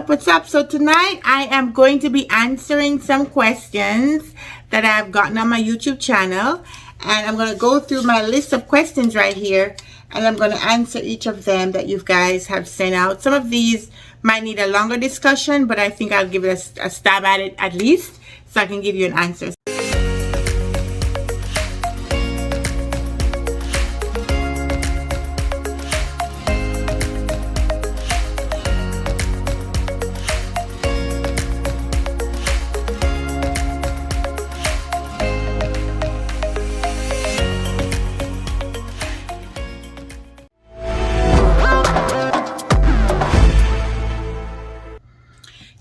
What's up? So tonight I am going to be answering some questions that I've gotten on my YouTube channel, and I'm going to go through my list of questions right here, and I'm going to answer each of them that you guys have sent out. Some of these might need a longer discussion, but I think I'll give it a stab at it at least, so I can give you an answer.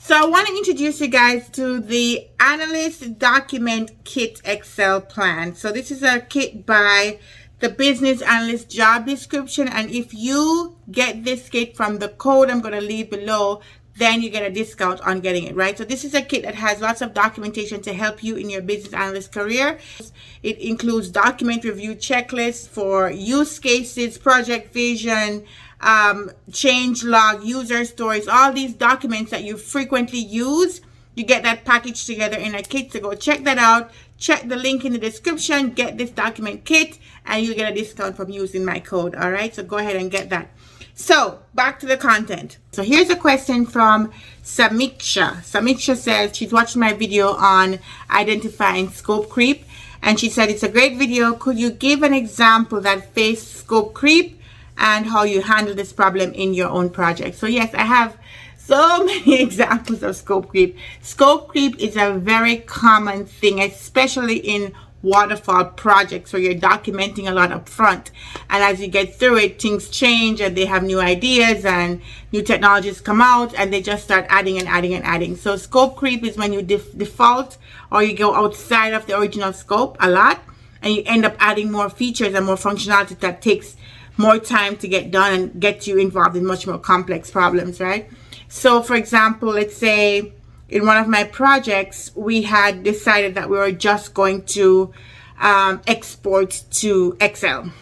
So I want to introduce you guys to the Analyst Document Kit Excel plan. So this is a kit by the Business Analyst Job description, and if you get this kit from the code I'm going to leave below, then you get a discount on getting it, right? So this is a kit that has lots of documentation to help you in your business analyst career. It includes document review checklists for use cases, project vision, change log, user stories, all these documents that you frequently use. You get that packaged together in a kit. So go check that out. Check the link in the description, get this document kit, and you get a discount from using my code. All right, so go ahead and get that. So back to the content. So here's a question from Samiksha. Samiksha says she's watching my video on identifying scope creep, and she said it's a great video. Could you give an example that faced scope creep and how you handle this problem in your own project? So yes, I have so many examples of scope creep. Scope creep is a very common thing, especially in waterfall projects where you're documenting a lot up front, and as you get through it, things change and they have new ideas and new technologies come out, and they just start adding and adding and adding. So scope creep is when you default or you go outside of the original scope a lot, and you end up adding more features and more functionality that takes more time to get done and get you involved in much more complex problems, right? So for example, let's say in one of my projects, we had decided that we were just going to export to Excel.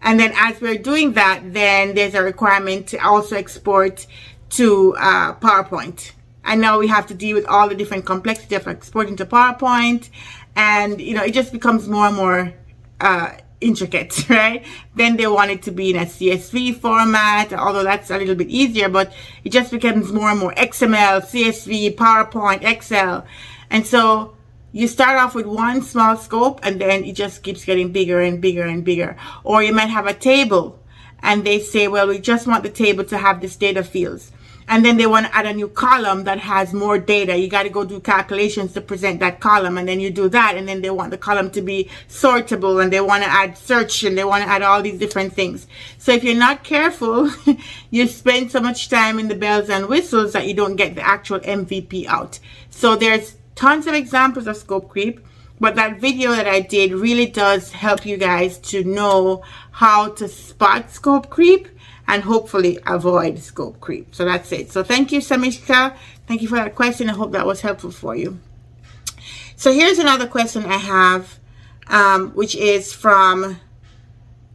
And then as we're doing that, then there's a requirement to also export to PowerPoint. And now we have to deal with all the different complexity of exporting to PowerPoint. And, you know, it just becomes more and more intricate, right? Then they want it to be in a CSV format, although that's a little bit easier, but it just becomes more and more XML, CSV, PowerPoint, Excel. And so you start off with one small scope, and then it just keeps getting bigger and bigger and bigger. Or you might have a table, and they say, well, we just want the table to have this data fields. And then they want to add a new column that has more data. You got to go do calculations to present that column, and then you do that, and then they want the column to be sortable, and they want to add search, and they want to add all these different things. So if you're not careful, you spend so much time in the bells and whistles that you don't get the actual MVP out. So there's tons of examples of scope creep, but that video that I did really does help you guys to know how to spot scope creep and hopefully avoid scope creep. So that's it. So thank you, Samishka. Thank you for that question. I hope that was helpful for you. So here's another question I have, which is from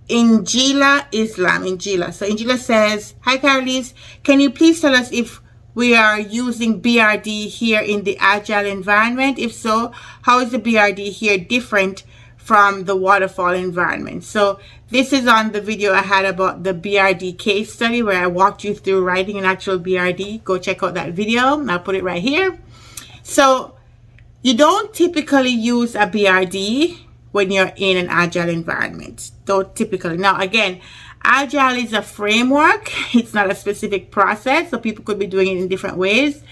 Injila Islam. Injila. So Injila says, hi, Karaleise. Can you please tell us if we are using BRD here in the agile environment? If so, how is the BRD here different from the waterfall environment? So this is on the video I had about the BRD case study where I walked you through writing an actual BRD. Go check out that video. I'll put it right here. So you don't typically use a BRD when you're in an agile environment. Don't typically. Now again, agile is a framework. It's not a specific process, so people could be doing it in different ways.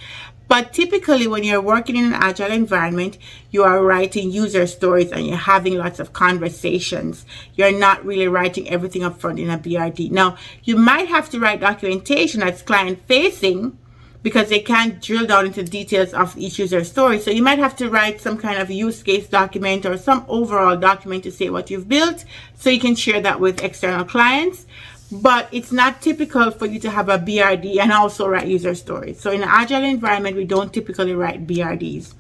But typically when you're working in an agile environment, you are writing user stories and you're having lots of conversations. You're not really writing everything up front in a BRD. Now, you might have to write documentation that's client facing because they can't drill down into details of each user story. So you might have to write some kind of use case document or some overall document to say what you've built so you can share that with external clients. But it's not typical for you to have a BRD and also write user stories. So in an agile environment, we don't typically write BRDs.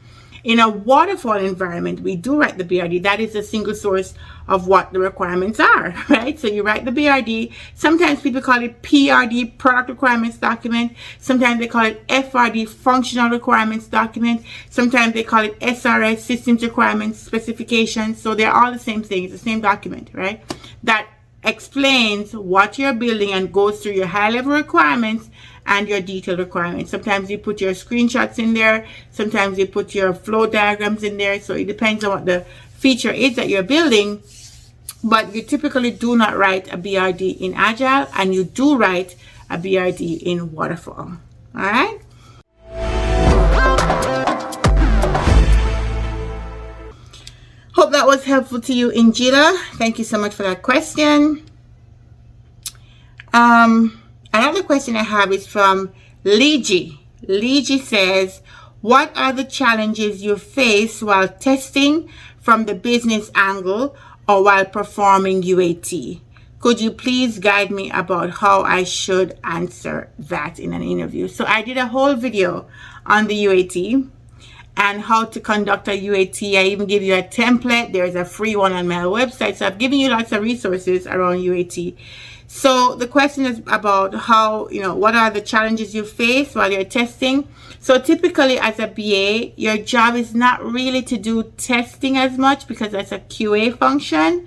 In a waterfall environment, we do write the BRD. That is a single source of what the requirements are, right? So you write the BRD. Sometimes people call it PRD, product requirements document. Sometimes they call it FRD, functional requirements document. Sometimes they call it SRS, systems requirements specifications. So they're all the same thing. It's the same document, right? That explains what you're building and goes through your high level requirements and your detailed requirements. Sometimes you put your screenshots in there. Sometimes you put your flow diagrams in there. So it depends on what the feature is that you're building. But you typically do not write a BRD in Agile, and you do write a BRD in Waterfall. All right? Hope that was helpful to you, Angela. Thank you so much for that question. Another question I have is from Liji. Liji says, what are the challenges you face while testing from the business angle or while performing UAT? Could you please guide me about how I should answer that in an interview? So I did a whole video on the UAT and how to conduct a UAT. I even give you a template. There's a free one on my website. So I've given you lots of resources around UAT. So the question is about how, what are the challenges you face while you're testing? So typically as a BA, your job is not really to do testing as much because that's a QA function.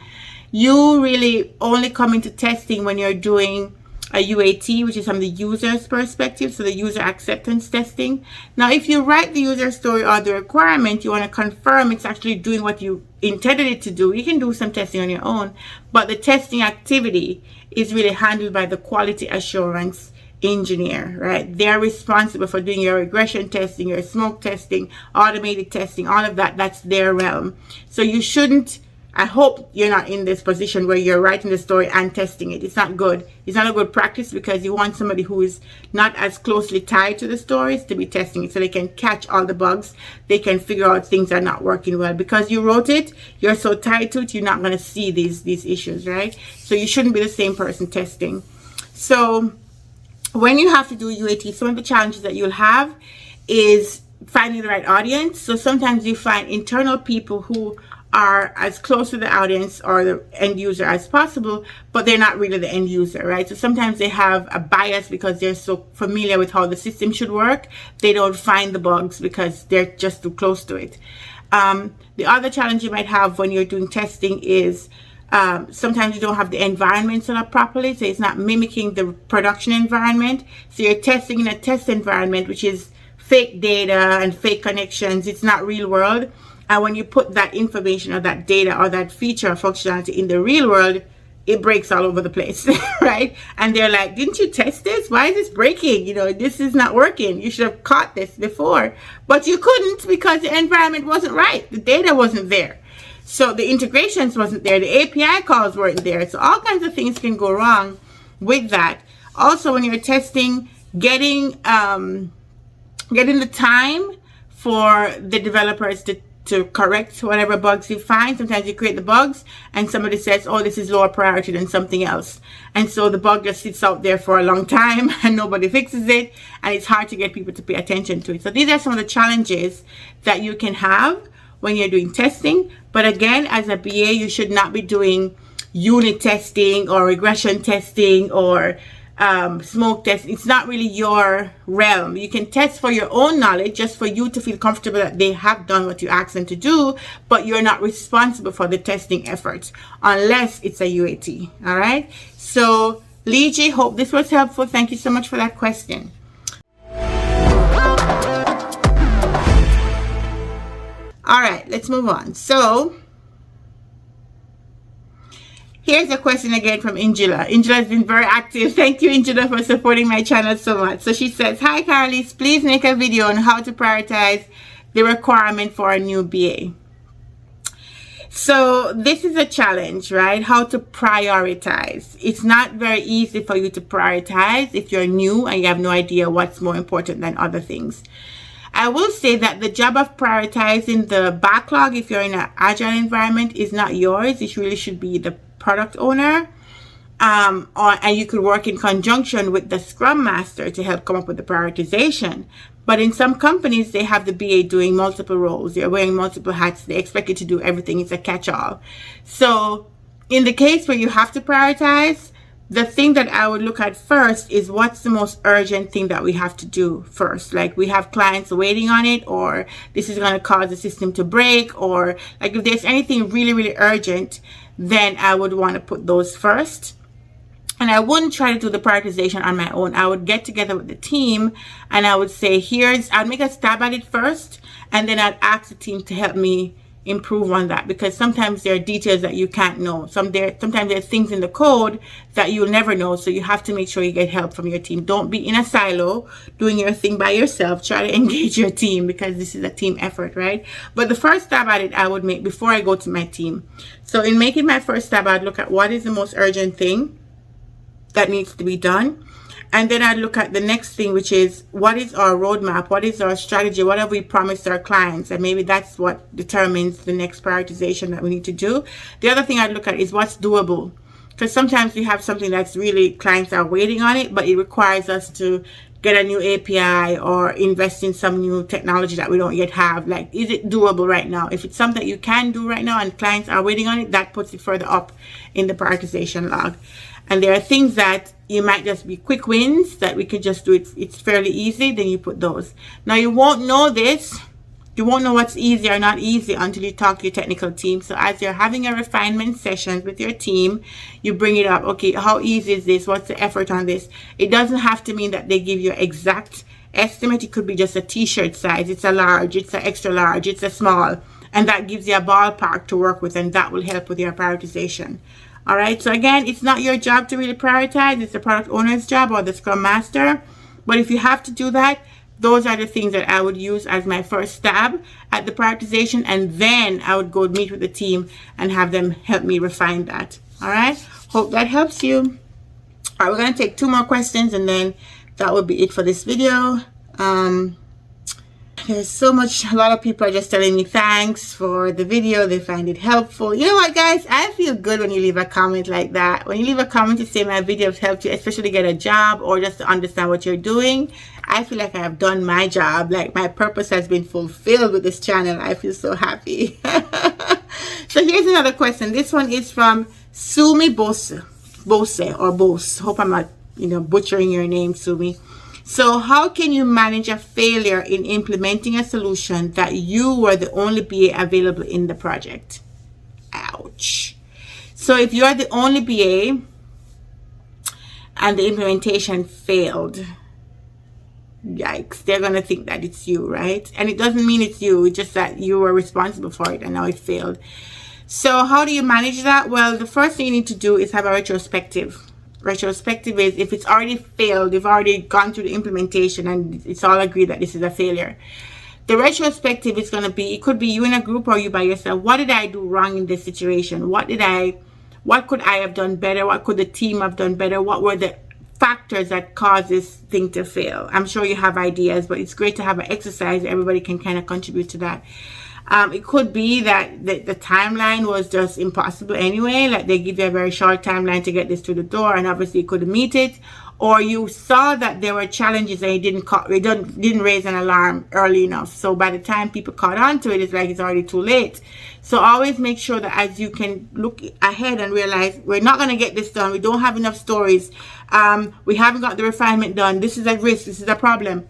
You really only come into testing when you're doing a UAT, which is from the user's perspective, so the user acceptance testing. Now, if you write the user story or the requirement, you want to confirm it's actually doing what you intended it to do. You can do some testing on your own, but the testing activity is really handled by the quality assurance engineer, right? They're responsible for doing your regression testing, your smoke testing, automated testing, all of that. That's their realm. So you shouldn't, I hope you're not in this position where you're writing the story and testing it. It's not good. It's not a good practice because you want somebody who is not as closely tied to the stories to be testing it so they can catch all the bugs. They can figure out things are not working well. Because you wrote it, you're so tied to it, you're not going to see these issues, right? So you shouldn't be the same person testing. So when you have to do UAT, some of the challenges that you'll have is finding the right audience. So sometimes you find internal people who are as close to the audience or the end user as possible, but they're not really the end user, right? So sometimes they have a bias because they're so familiar with how the system should work. They don't find the bugs because they're just too close to it. The other challenge you might have when you're doing testing is sometimes you don't have the environment set up properly, so it's not mimicking the production environment. So you're testing in a test environment, which is fake data and fake connections. It's not real world. And when you put that information or that data or that feature or functionality in the real world, it breaks all over the place, right? And they're like, didn't you test this? Why is this breaking? This is not working. You should have caught this before. But you couldn't because the environment wasn't right. The data wasn't there. So the integrations wasn't there. The API calls weren't there. So all kinds of things can go wrong with that. Also, when you're testing, getting the time for the developers to correct whatever bugs you find. Sometimes you create the bugs and somebody says, oh, this is lower priority than something else. And so the bug just sits out there for a long time and nobody fixes it. And it's hard to get people to pay attention to it. So these are some of the challenges that you can have when you're doing testing. But again, as a BA, you should not be doing unit testing or regression testing or smoke test. It's not really your realm. You can test for your own knowledge, just for you to feel comfortable that they have done what you asked them to do, but you're not responsible for the testing efforts unless it's a UAT. All right. So Liji, hope this was helpful. Thank you so much for that question. All right, let's move on. So here's a question again from Angela. Angela has been very active. Thank you, Angela, for supporting my channel so much. So she says, hi, Karaleise, please make a video on how to prioritize the requirement for a new BA. So this is a challenge, right? How to prioritize. It's not very easy for you to prioritize if you're new and you have no idea what's more important than other things. I will say that the job of prioritizing the backlog, if you're in an agile environment, is not yours. It really should be the product owner, and you could work in conjunction with the scrum master to help come up with the prioritization. But in some companies, they have the BA doing multiple roles. They're wearing multiple hats. They expect you to do everything. It's a catch-all. So in the case where you have to prioritize, the thing that I would look at first is what's the most urgent thing that we have to do first. Like, we have clients waiting on it, or this is going to cause the system to break, or like if there's anything really, really urgent, then I would want to put those first. And I wouldn't try to do the prioritization on my own. I would get together with the team and I would say, I'd make a stab at it first, and then I'd ask the team to help me improve on that, because sometimes there are details that you can't know. Sometimes there's things in the code that you'll never know, so you have to make sure you get help from your team. Don't be in a silo doing your thing by yourself. Try to engage your team, because this is a team effort, right? But the first stab at it I would make before I go to my team. So in making my first stab, I'd look at what is the most urgent thing that needs to be done. And then I'd look at the next thing, which is what is our roadmap? What is our strategy? What have we promised our clients? And maybe that's what determines the next prioritization that we need to do. The other thing I'd look at is what's doable. Because sometimes we have something that's really, clients are waiting on it, but it requires us to get a new API or invest in some new technology that we don't yet have. Like, is it doable right now? If it's something that you can do right now and clients are waiting on it, that puts it further up in the prioritization log. And there are things that you might just be quick wins that we could just do. It's fairly easy. Then you put those. Now, you won't know this. You won't know what's easy or not easy until you talk to your technical team. So as you're having a refinement sessions with your team, you bring it up. Okay, how easy is this? What's the effort on this? It doesn't have to mean that they give you exact estimate. It could be just a t-shirt size. It's a large, it's an extra large, it's a small. And that gives you a ballpark to work with, and that will help with your prioritization. All right, so again, it's not your job to really prioritize. It's the product owner's job or the Scrum Master. But if you have to do that, those are the things that I would use as my first stab at the prioritization. And then I would go meet with the team and have them help me refine that. All right, hope that helps you. All right, we're going to take 2 more questions, and then that will be it for this video. There's so much, a lot of people are just telling me thanks for the video. They find it helpful. You know what, guys? I feel good when you leave a comment like that. When you leave a comment to say my video has helped you, especially get a job or just to understand what you're doing, I feel like I have done my job. Like, my purpose has been fulfilled with this channel. I feel so happy. So here's another question. This one is from Sumi Bose or Bose. Hope I'm not, butchering your name, Sumi. So how can you manage a failure in implementing a solution that you were the only BA available in the project? Ouch. So if you are the only BA and the implementation failed, yikes, they're going to think that it's you, right? And it doesn't mean it's you. It's just that you were responsible for it and now it failed. So how do you manage that? Well, the first thing you need to do is have a retrospective. Retrospective is if it's already failed, you've already gone through the implementation and it's all agreed that this is a failure. The retrospective is going to be, it could be you in a group or you by yourself. What did I do wrong in this situation? What could I have done better? What could the team have done better? What were the factors that caused this thing to fail? I'm sure you have ideas, but it's great to have an exercise. Everybody can kind of contribute to that. It could be that the timeline was just impossible anyway. Like, they give you a very short timeline to get this to the door, and obviously you couldn't meet it. Or you saw that there were challenges and you didn't raise an alarm early enough. So by the time people caught on to it, it's like it's already too late. So always make sure that as you can look ahead and realize we're not going to get this done. We don't have enough stories. We haven't got the refinement done. This is a risk. This is a problem.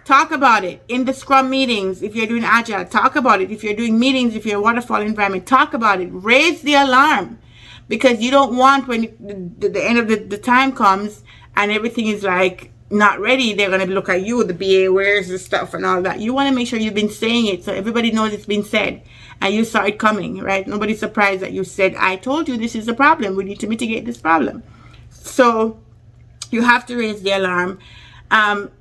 Talk about it in the Scrum meetings. If you're doing agile, talk about it. If you're doing meetings, if you're a waterfall environment, talk about it. Raise the alarm, because you don't want when the end of the time comes and everything is like not ready, they're going to look at you, the BA, where's the stuff and all that. You want to make sure you've been saying it so everybody knows it's been said and you saw it coming, right? Nobody's surprised that you said, I told you this is a problem. We need to mitigate this problem. So you have to raise the alarm.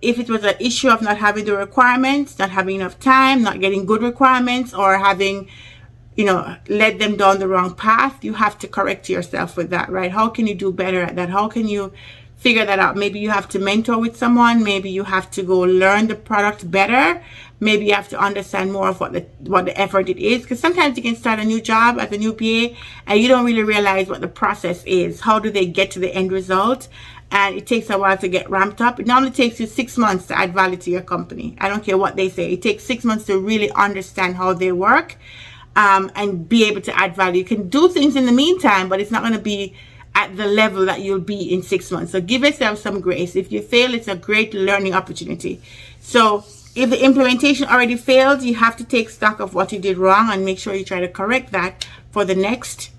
If it was an issue of not having the requirements, not having enough time, not getting good requirements, or having, led them down the wrong path, you have to correct yourself with that, right? How can you do better at that? How can you figure that out? Maybe you have to mentor with someone. Maybe you have to go learn the product better. Maybe you have to understand more of what the effort it is. Because sometimes you can start a new job as a new PA and you don't really realize what the process is. How do they get to the end result? and it takes a while to get ramped up. It normally takes you 6 months to add value to your company. I don't care what they say. It takes 6 months to really understand how they work, and be able to add value. You can do things in the meantime, but it's not going to be at the level that you'll be in 6 months. So give yourself some grace. If you fail, it's a great learning opportunity. So if the implementation already failed, you have to take stock of what you did wrong and make sure you try to correct that for the next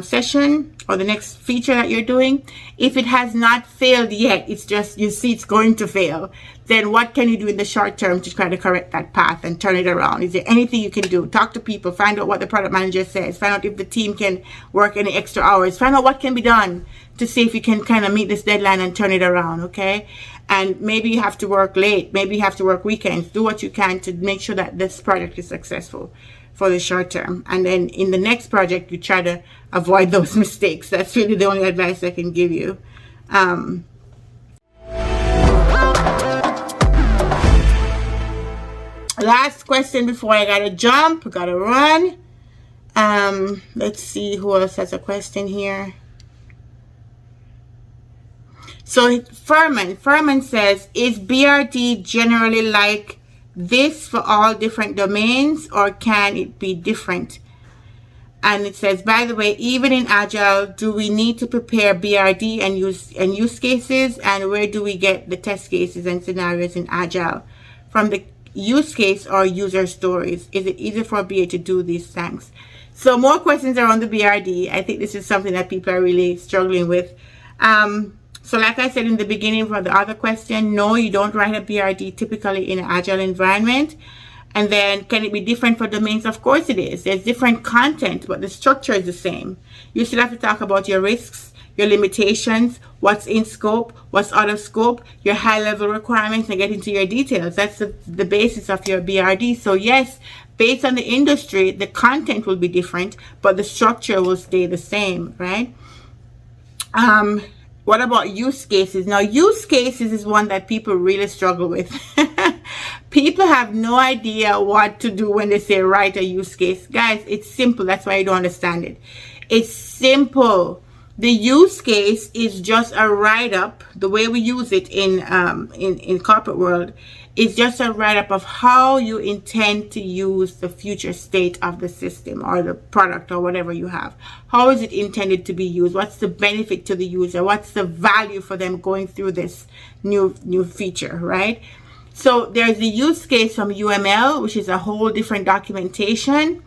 session or the next feature that you're doing. If it has not failed yet, it's just you see it's going to fail, then what can you do in the short term to try to correct that path and turn it around? Is there anything you can do? Talk to people, find out what the product manager says, find out if the team can work any extra hours, find out what can be done to see if you can kind of meet this deadline and turn it around. Okay, and maybe you have to work late, maybe you have to work weekends. Do what you can to make sure that this project is successful for the short term, and then in the next project you try to avoid those mistakes. That's really the only advice I can give you. Last question before I gotta jump, gotta run. Let's see who else has a question here. So Furman says, is BRD generally like this for all different domains, or can it be different? And it says, by the way, even in agile, do we need to prepare BRD and use cases, and where do we get the test cases and scenarios in agile? From the use case or user stories? Is it easier for a BA to do these things? So more questions around the BRD. I think this is something that people are really struggling with. So like I said in the beginning for the other question, no, you don't write a BRD typically in an agile environment. And then, can it be different for domains? Of course it is. There's different content, but the structure is the same. You still have to talk about your risks, your limitations, what's in scope, what's out of scope, your high-level requirements, and get into your details. That's the basis of your BRD. So yes, based on the industry, the content will be different, but the structure will stay the same, right? What about use cases? Now, use cases is one that people really struggle with. People have no idea what to do when they say write a use case. Guys, it's simple. That's why you don't understand it. It's simple. The use case is just a write-up. The way we use it in corporate world is just a write-up of how you intend to use the future state of the system or the product or whatever you have. How is it intended to be used? What's the benefit to the user? What's the value for them going through this new feature, right? So there's the use case from UML, which is a whole different documentation.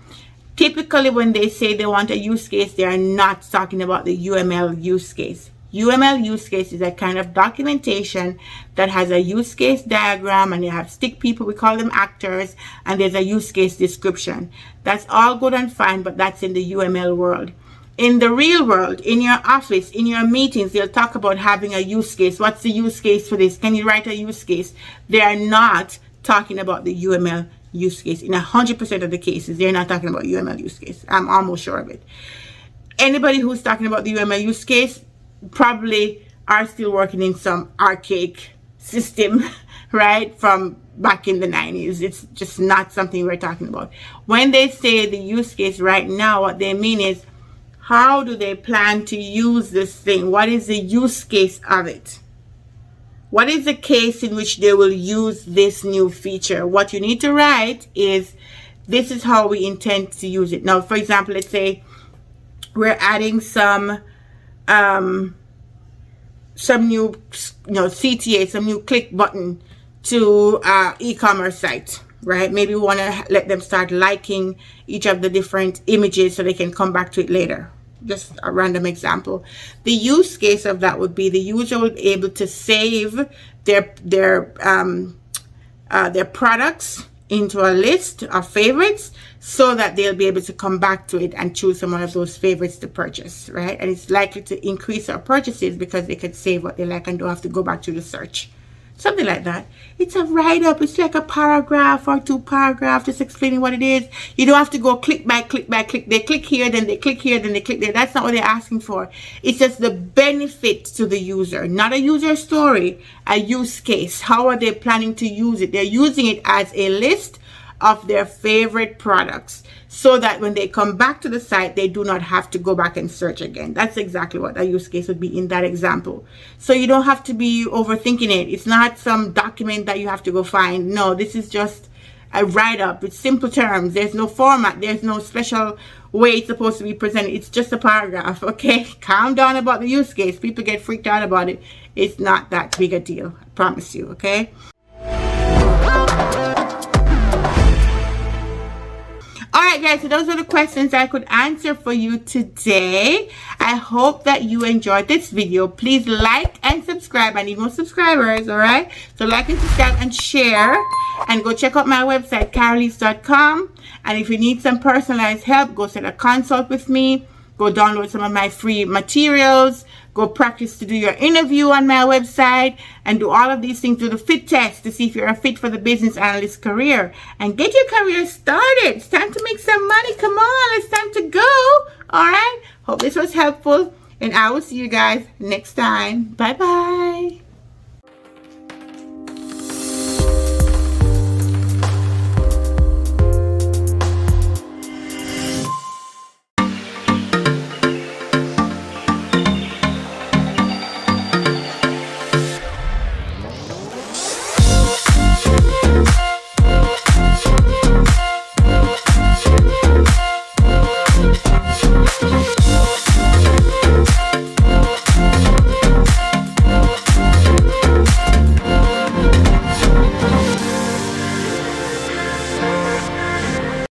Typically, when they say they want a use case, they are not talking about the UML use case. UML use case is a kind of documentation that has a use case diagram, and you have stick people, we call them actors, and there's a use case description. That's all good and fine, but that's in the UML world. In the real world, in your office, in your meetings, they'll talk about having a use case. What's the use case for this? Can you write a use case? They are not talking about the UML use case. In 100% of the cases, they're not talking about UML use case. I'm almost sure of it. Anybody who's talking about the UML use case probably are still working in some archaic system, right, from back in the 90s. It's just not something we're talking about. When they say the use case right now, what they mean is, how do they plan to use this thing? What is the use case of it? What is the case in which they will use this new feature? What you need to write is, this is how we intend to use it. Now, for example, let's say we're adding some new, CTA, some new click button to e-commerce site, right? Maybe we want to let them start liking each of the different images so they can come back to it later. Just a random example. The use case of that would be the user will be able to save their products into a list of favorites so that they'll be able to come back to it and choose some of those favorites to purchase, right? And it's likely to increase our purchases because they could save what they like and don't have to go back to the search. Something like that. It's a write-up. It's like a paragraph or 2 paragraphs just explaining what it is. You don't have to go click by click by click. They click here, then they click here, then they click there. That's not what they're asking for. It's just the benefit to the user, not a user story, a use case. How are they planning to use it? They're using it as a list of their favorite products. so that when they come back to the site, they do not have to go back and search again. That's exactly what a use case would be in that example. So you don't have to be overthinking it. It's not some document that you have to go find. No, this is just a write-up with simple terms. There's no format. There's no special way it's supposed to be presented. It's just a paragraph, okay? Calm down about the use case. People get freaked out about it. It's not that big a deal. I promise you, okay? Alright guys, so those are the questions I could answer for you today. I hope that you enjoyed this video. Please like and subscribe. I need more subscribers, alright? So like and subscribe and share. And go check out my website, karaleise.com. And if you need some personalized help, go set a consult with me. Go download some of my free materials. Go practice to do your interview on my website. And do all of these things. Do the fit test to see if you're a fit for the business analyst career. And get your career started. It's time to make some money. Come on, it's time to go. Alright? Hope this was helpful. And I will see you guys next time. Bye-bye.